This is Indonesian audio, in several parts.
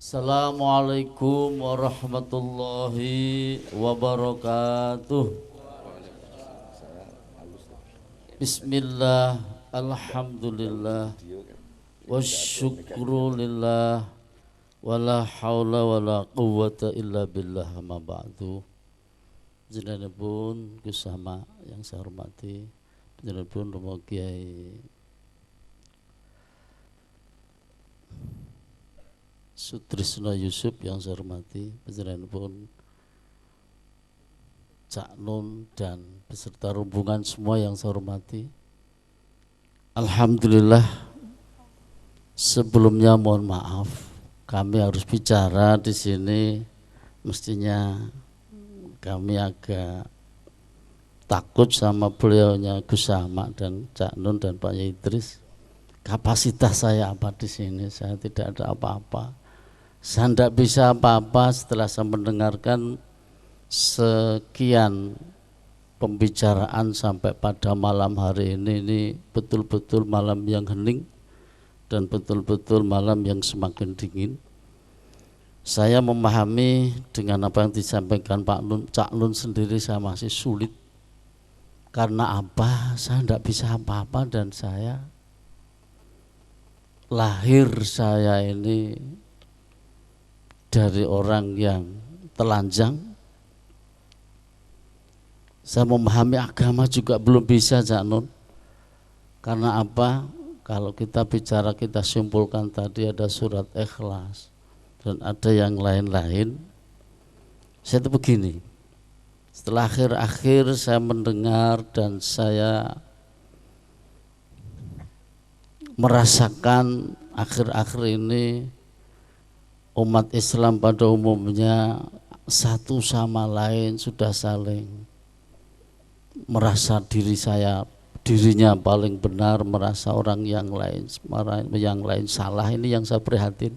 Assalamualaikum warahmatullahi wabarakatuh. Bismillah, alhamdulillah, wasyukru lillah, wala hawla wala quwwata illa billah, amma ba'du. Jenenganipun Gus Sama yang saya hormati, jenenganipun Romo Kiai Sutrisno Yusuf yang saya hormati, panjenenganipun Cak Nun dan beserta rombongan semua yang saya hormati. Alhamdulillah, sebelumnya mohon maaf, kami harus bicara di sini. Mestinya kami agak takut sama beliaunya Gus Sama dan Cak Nun dan Pak Idris. Kapasitas saya apa di sini? Saya tidak ada apa-apa. Saya tidak bisa apa-apa setelah saya mendengarkan sekian pembicaraan sampai pada malam hari ini betul-betul malam yang hening dan betul-betul malam yang semakin dingin. Saya memahami dengan apa yang disampaikan Pak Nun, Cak Nun sendiri saya masih sulit. Karena apa? Saya tidak bisa apa-apa dan saya lahir saya ini dari orang yang telanjang. Saya memahami agama juga belum bisa, Cak Nun. Karena apa? Kalau kita bicara, kita simpulkan tadi ada surat Ikhlas dan ada yang lain-lain. Saya itu begini, setelah akhir-akhir saya mendengar dan saya merasakan akhir-akhir ini umat Islam pada umumnya satu sama lain sudah saling merasa dirinya paling benar, merasa orang yang lain salah. Ini yang saya prihatin.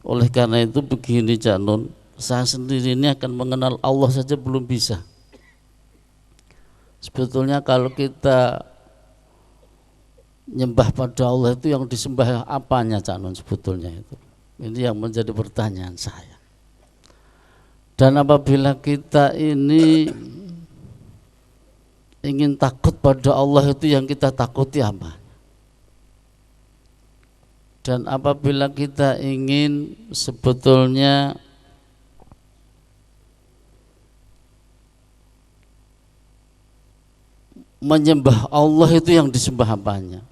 Oleh karena itu begini, Cak Nun, saya sendiri ini akan mengenal Allah saja belum bisa. Sebetulnya kalau kita nyembah pada Allah itu yang disembah apanya, Cak Nun, sebetulnya itu? Ini yang menjadi pertanyaan saya. Dan apabila kita ini ingin takut pada Allah, itu yang kita takuti apa? Dan apabila kita ingin sebetulnya menyembah Allah, itu yang disembah apanya?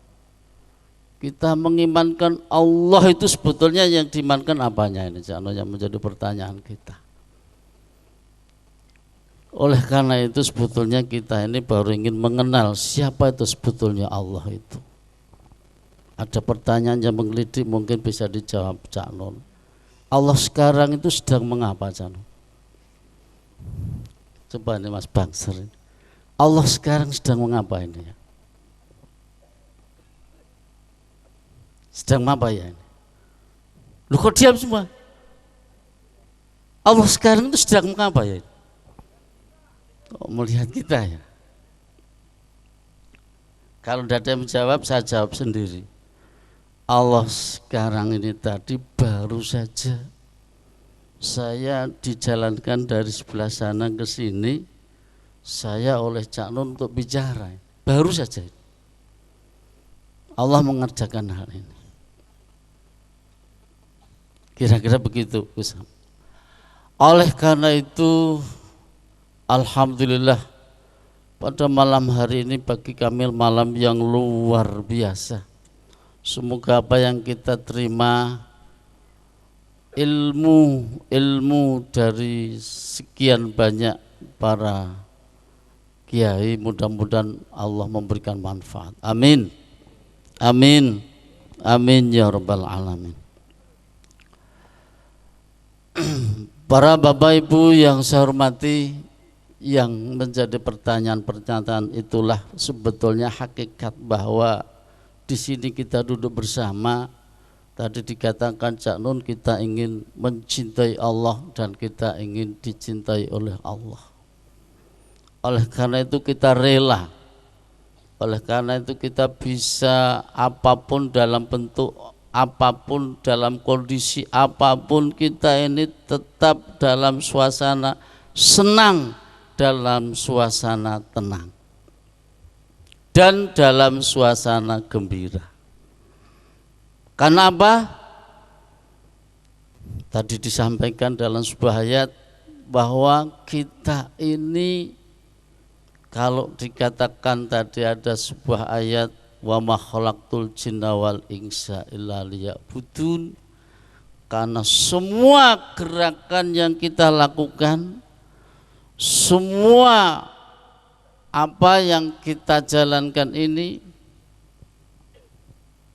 Kita mengimankan Allah itu sebetulnya yang diimankan apanya? Ini yang menjadi pertanyaan kita. Oleh karena itu sebetulnya kita ini baru ingin mengenal siapa itu sebetulnya Allah itu. Ada pertanyaan yang menggelitik, mungkin bisa dijawab Cak Nun. Allah sekarang itu sedang mengapa, Cak Nun? Coba ini Mas Bangser, Allah sekarang sedang mengapa ini ya? Sedang apa ya ini? Lu kok diam semua? Allah sekarang itu sedang mengapa ya? Oh, melihat kita ya. Kalau tidak ada yang menjawab, saya jawab sendiri. Allah sekarang ini tadi baru saja saya dijalankan dari sebelah sana ke sini, saya oleh Cak Nun untuk bicara. Baru saja Allah mengerjakan hal ini. Kira-kira begitu, Gus. Oleh karena itu, alhamdulillah pada malam hari ini bagi kami malam yang luar biasa. Semoga apa yang kita terima ilmu dari sekian banyak para kiai, mudah-mudahan Allah memberikan manfaat. Amin. Amin. Amin ya rabbal alamin. Para Bapak Ibu yang saya hormati, yang menjadi pertanyaan-pertanyaan itulah sebetulnya hakikat bahwa di sini kita duduk bersama. Tadi dikatakan Cak Nun, kita ingin mencintai Allah dan kita ingin dicintai oleh Allah. Oleh karena itu kita rela. Oleh karena itu kita bisa apapun dalam bentuk apapun, dalam kondisi apapun, kita ini tetap dalam suasana senang, dalam suasana tenang, dan dalam suasana gembira. Karena apa? Tadi disampaikan dalam sebuah ayat bahwa kita ini, kalau dikatakan tadi ada sebuah ayat, wa ma khalaqtul jinna wal insa illa liya'budun, karena semua gerakan yang kita lakukan, semua apa yang kita jalankan ini,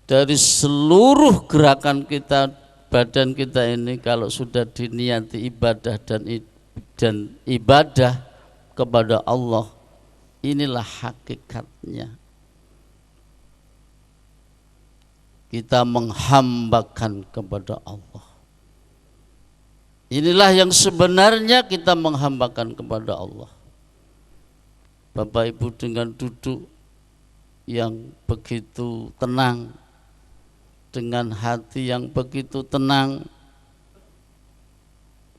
dari seluruh gerakan kita, badan kita ini, kalau sudah diniati ibadah dan ibadah kepada Allah, inilah hakikatnya. Kita menghambakan kepada Allah. Inilah yang sebenarnya kita menghambakan kepada Allah. Bapak Ibu dengan duduk yang begitu tenang, dengan hati yang begitu tenang,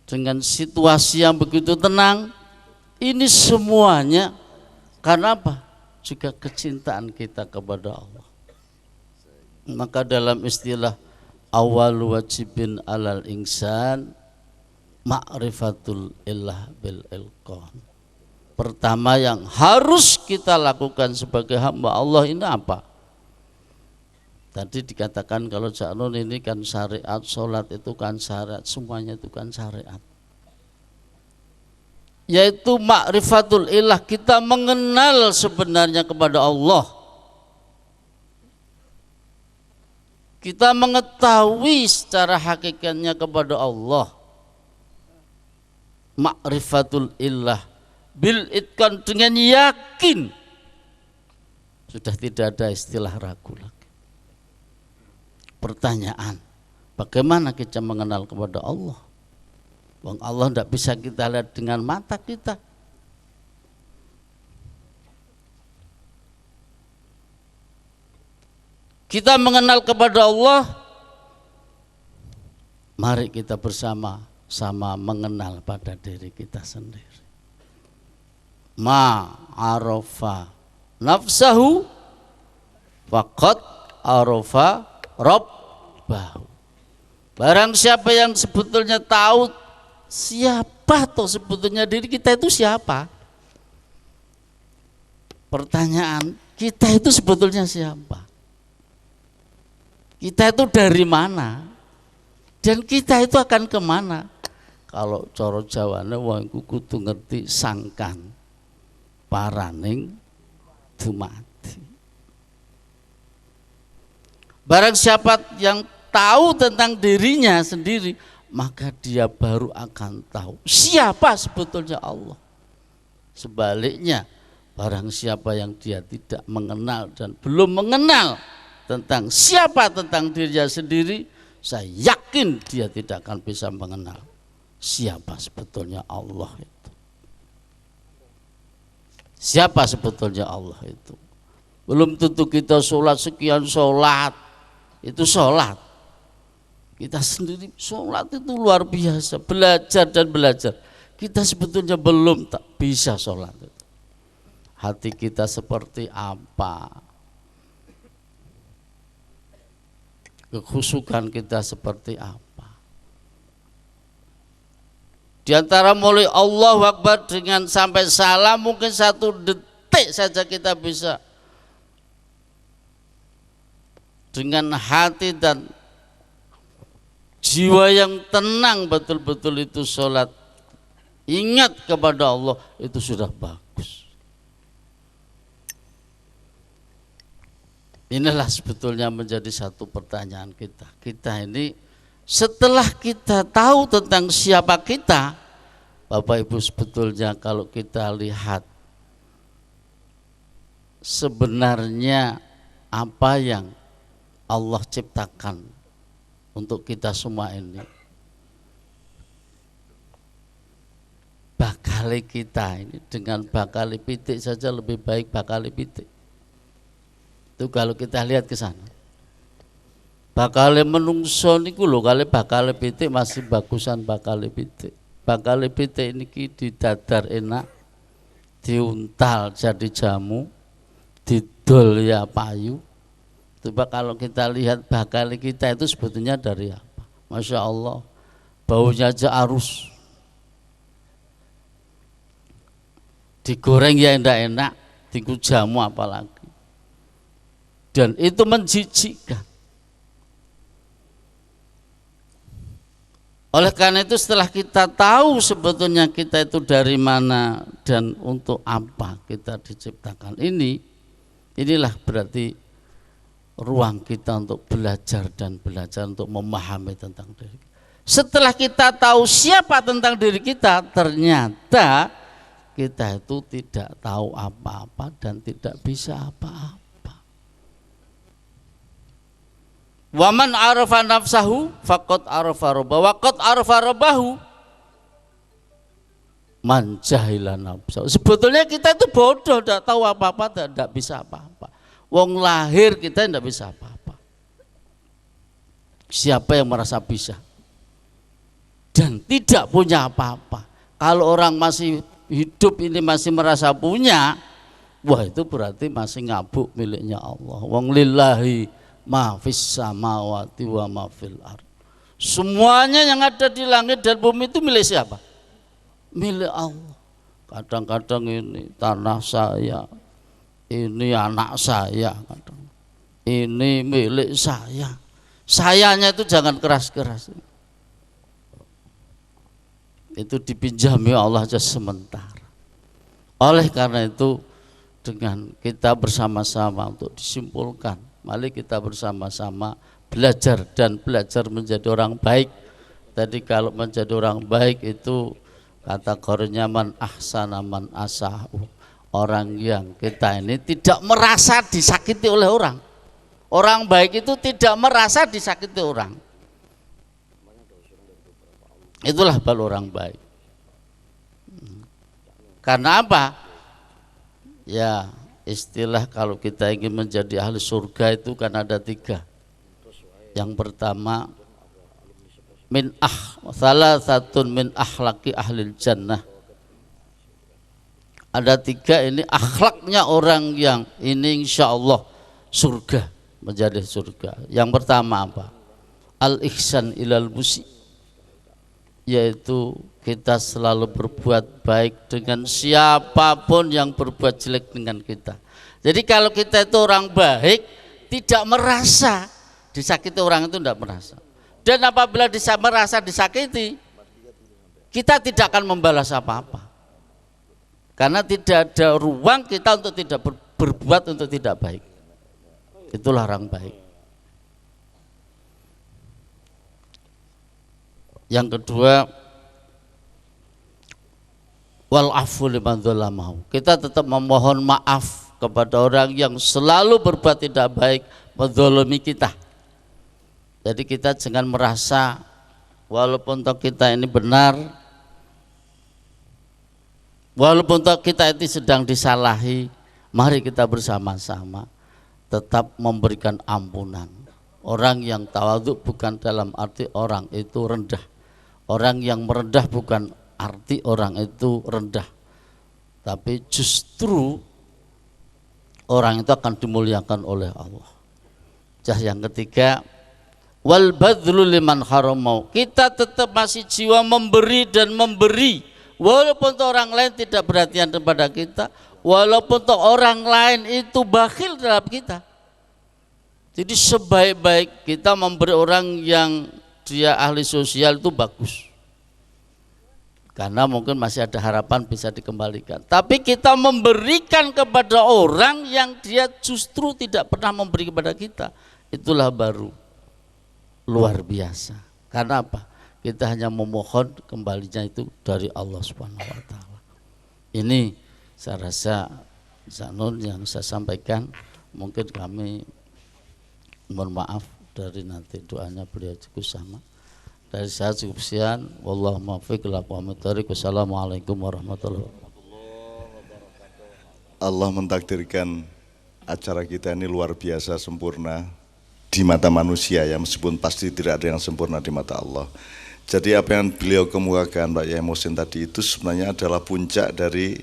dengan situasi yang begitu tenang, ini semuanya karena apa? Juga kecintaan kita kepada Allah. Maka dalam istilah awal wajibin alal insan ma'rifatul ilah bil ilqan. Pertama yang harus kita lakukan sebagai hamba Allah ini apa? Tadi dikatakan kalau Cak ini kan syariat, sholat itu kan syariat, semuanya itu kan syariat. Yaitu ma'rifatul ilah, kita mengenal sebenarnya kepada Allah. Kita mengetahui secara hakikatnya kepada Allah. Ma'rifatul ilah bil itqan, dengan yakin. Sudah tidak ada istilah ragu lagi. Pertanyaan, bagaimana kita mengenal kepada Allah? Wong Allah tidak bisa kita lihat dengan mata kita. Kita mengenal kepada Allah, mari kita bersama-sama mengenal pada diri kita sendiri. Ma arafa nafsahu faqad arafa Rabbahu. Barang siapa yang sebetulnya tahu siapa toh sebetulnya diri kita itu siapa? Pertanyaan, kita itu sebetulnya siapa? Kita itu dari mana? Dan kita itu akan kemana? Kalau coro Jawane wong iku kudu ngerti sangkan paraning dumati. Barang siapa yang tahu tentang dirinya sendiri, maka dia baru akan tahu siapa sebetulnya Allah. Sebaliknya, barang siapa yang dia tidak mengenal dan belum mengenal tentang siapa tentang dirinya sendiri, saya yakin dia tidak akan bisa mengenal siapa sebetulnya Allah itu. Siapa sebetulnya Allah itu? Belum tentu kita sholat sekian sholat, itu sholat. Kita sendiri sholat itu luar biasa, belajar dan belajar. Kita sebetulnya belum tak bisa sholat. Hati kita seperti apa? Kekhusukan kita seperti apa? Di antara mulai Allahu Akbar dengan sampai salam mungkin 1 detik saja kita bisa dengan hati dan jiwa yang tenang betul-betul itu sholat, ingat kepada Allah, itu sudah bagus. Inilah sebetulnya menjadi satu pertanyaan kita. Kita ini setelah kita tahu tentang siapa kita, Bapak Ibu, sebetulnya kalau kita lihat sebenarnya apa yang Allah ciptakan untuk kita semua ini, bakali kita ini dengan bakali pitik saja lebih baik bakali pitik. Itu kalau kita lihat ke sana. Bakale menungso niku lho kali bakale pitik masih bagusan bakale pitik. Bakale pitik niki didadar enak, diuntal jadi jamu, didol ya payu. Coba kalau kita lihat bakale kita itu sebetulnya dari apa? Masya Allah, baunya aja arus. Digoreng ya enak-enak, tinggu jamu apalagi. Dan itu menjijikkan. Oleh karena itu setelah kita tahu sebetulnya kita itu dari mana dan untuk apa kita diciptakan inilah berarti ruang kita untuk belajar dan belajar untuk memahami tentang diri. Setelah kita tahu siapa tentang diri kita, ternyata kita itu tidak tahu apa-apa dan tidak bisa apa-apa. Waman arafa nafsahu faqad arafa rabbahu wa qad arafa rabbahu man jahila nafsahu. Sebetulnya kita itu bodoh, tidak tahu apa-apa, tidak bisa apa-apa. Wong lahir kita tidak bisa apa-apa. Siapa yang merasa bisa dan tidak punya apa-apa? Kalau orang masih hidup ini masih merasa punya, wah itu berarti masih ngabuk miliknya Allah. Wong lillahi ma fis samawati wa ma fil ard. Semuanya yang ada di langit dan bumi itu milik siapa? Milik Allah. Kadang-kadang ini tanah saya, ini anak saya, kadang ini milik saya. Sayanya itu jangan keras-keras. Itu dipinjami Allah saja sementara. Oleh karena itu dengan kita bersama-sama untuk disimpulkan, mari kita bersama-sama belajar dan belajar menjadi orang baik. Tadi kalau menjadi orang baik itu kategorinya man ahsana man asahu. Orang yang kita ini tidak merasa disakiti oleh orang. Orang baik itu tidak merasa disakiti orang. Itulah baru orang baik. Karena apa? Ya, istilah kalau kita ingin menjadi ahli surga itu kan ada 3. Yang pertama salah satu min akhlaki ahlil jannah. Ada 3 ini akhlaknya orang yang ini insya Allah surga, menjadi surga. Yang pertama apa? Al ihsan ilal musi, yaitu kita selalu berbuat baik dengan siapapun yang berbuat jelek dengan kita. Jadi kalau kita itu orang baik, tidak merasa disakiti orang itu, tidak merasa. Dan apabila merasa disakiti, kita tidak akan membalas apa-apa. Karena tidak ada ruang kita untuk tidak berbuat untuk tidak baik. Itulah orang baik. Yang kedua, wal afu liman dzalamahu. Kita tetap memohon maaf kepada orang yang selalu berbuat tidak baik, menzalimi kita. Jadi kita jangan merasa walaupun toh kita ini benar, walaupun toh kita itu sedang disalahi, mari kita bersama-sama tetap memberikan ampunan. Orang yang tawadhu bukan dalam arti orang itu rendah. Orang yang merendah bukan arti orang itu rendah, tapi justru orang itu akan dimuliakan oleh Allah. Yang ketiga, wal badlu liman haramau. Kita tetap masih jiwa memberi dan memberi, walaupun orang lain tidak perhatian kepada kita, walaupun orang lain itu bakhil terhadap kita. Jadi sebaik-baik kita memberi orang yang dia ahli sosial itu bagus, karena mungkin masih ada harapan bisa dikembalikan. Tapi kita memberikan kepada orang yang dia justru tidak pernah memberi kepada kita, itulah baru luar biasa. Karena apa? Kita hanya memohon kembalinya itu dari Allah Subhanahu wa taala. Ini saya rasa Zanun yang saya sampaikan. Mungkin kami mohon maaf dari nanti doanya beliau cukup sama. Dari saya cukup sekian. Wallahu muwaffiq ila aqwamit thoriq. Wassalamualaikum warahmatullahi wabarakatuh. Allah mentakdirkan acara kita ini luar biasa sempurna di mata manusia ya, meskipun pasti tidak ada yang sempurna di mata Allah. Jadi apa yang beliau kemukakan Pak Yai Muhsin tadi itu sebenarnya adalah puncak dari